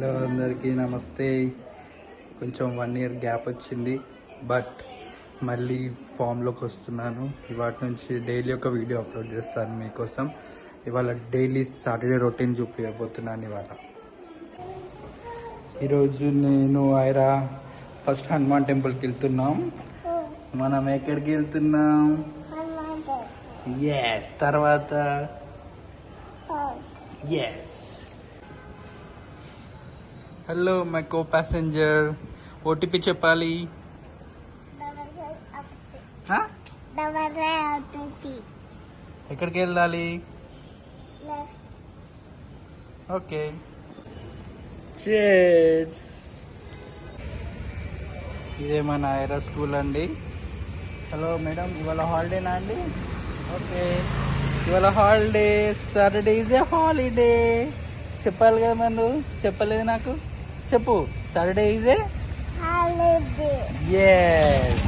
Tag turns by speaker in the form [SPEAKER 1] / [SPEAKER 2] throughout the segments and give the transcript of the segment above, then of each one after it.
[SPEAKER 1] Hello అందరికీ నమస్తే. కొంచెం 1 year గ్యాప్ వచ్చింది, బట్ మళ్ళీ ఫామ్లోకి వస్తున్నాను. ఇవాటి నుంచి డైలీ ఒక వీడియో అప్లోడ్ చేస్తాను మీకోసం. ఇవాళ డైలీ సాటర్డే రొటీన్ చూపించబోతున్నాను. ఈరోజు నేను ఐరా ఫస్ట్ హనుమాన్ టెంపుల్కి వెళ్తున్నాం. మనం ఎక్కడికి వెళ్తున్నాం? ఎస్, తర్వాత yes. Hello my co passenger, OTP చెప్పాలి. ఎక్కడికి వెళ్ళాలి? Okay, cheers. ఇదే మన ఐరా స్కూల్ అండి. హలో మేడం, ఇవాళ హాలిడేనా అండి? ఓకే, ఇవాళ holiday. Saturday is a holiday. చెప్పాలి కదా, మనం చెప్పలేదు. నాకు చెప్పు. Saturday is a holiday. Yes.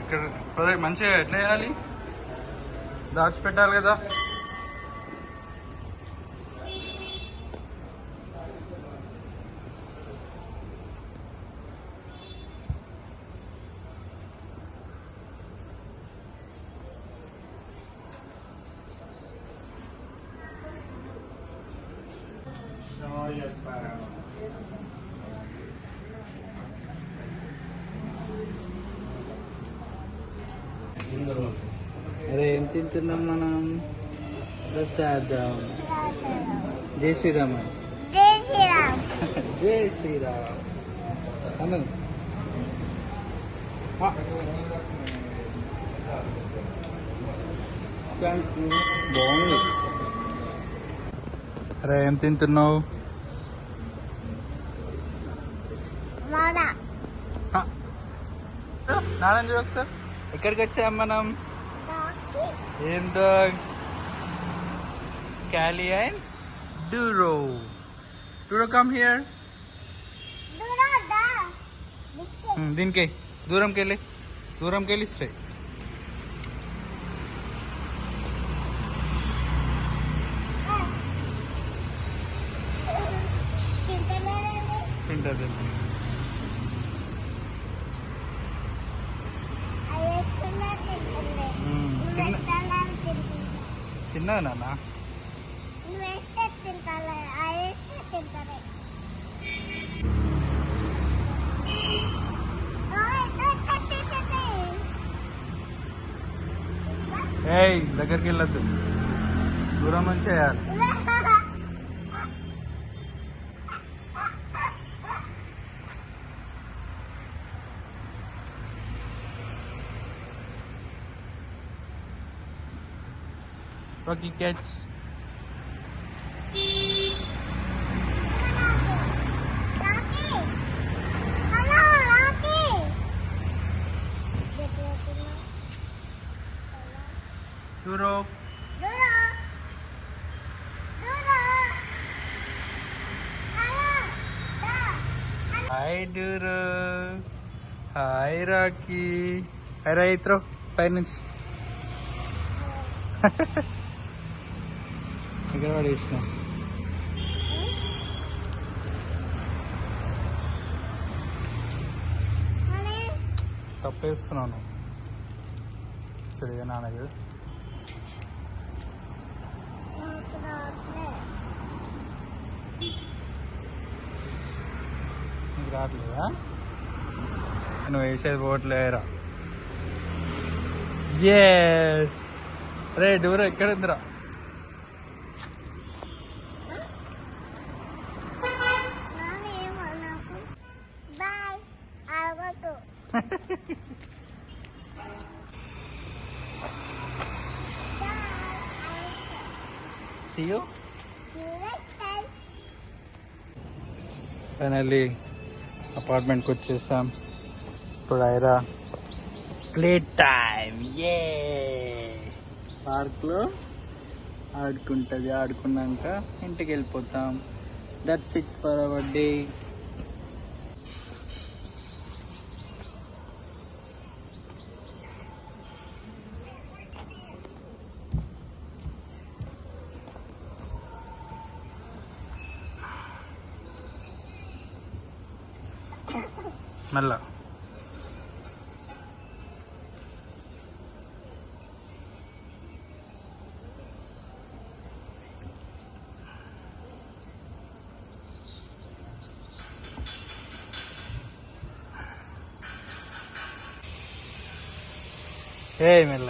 [SPEAKER 1] ఇక్కడ మంచిగా ఎట్లా చేయాలి? దాచిపెట్టాలి కదా. అరే, ఏం తింటున్నాం మనం? ప్రసాదం. జై శ్రీరామ్. జై శ్రీరామ్. జై శ్రీరామ్ అను. బాగుంది. అరే, ఏం తింటున్నావు? నాన్న చూడ సార్. ఎక్కడికి వచ్చాం మనం? ఏం డాగ్? క్యాలీ అండ్ డూరో. డూరో కమ్ హియర్. దీనికి దూరంకి వెళ్ళి స్ట్రే. తింటది. తిన్నా నాన్న. ఏయ్, దగ్గరికి వెళ్ళొద్దు, దూరం నుంచి వేయాలి. Rocky catch. Rocky. Hello, Rocky. Duro. Duro. Duro. Hello. Hi, Duro. Hi, Rocky. Hi, Raitro. Finance. ఇక్కడ పడేసిన. తప్పేస్తున్నాను. సరిగా నాన్నగా నీకు రావట్లేదా? నువ్వు వేసేది పోవట్లేరా? ఎస్. రే డూరో, ఎక్కడ ఉందిరా? See you. ఫైనల్లీ అపార్ట్మెంట్కి వచ్చేసాం. ఇప్పుడు ఐరా ప్లే టైమ్. ఏ పార్క్లో ఆడుకుంటుంది. ఆడుకున్నాక ఇంటికి వెళ్ళిపోతాం. That's it for hour day. మెల్ల. ఏ మెల్ల.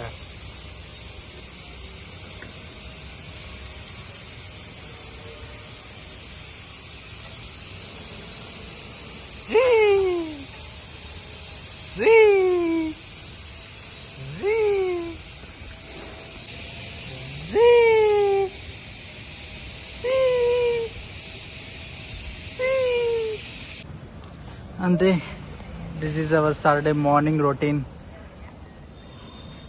[SPEAKER 1] అంతే. This is our Saturday morning routine.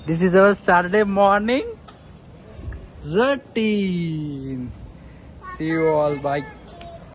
[SPEAKER 1] This is our Saturday morning routine. See you all. Bye.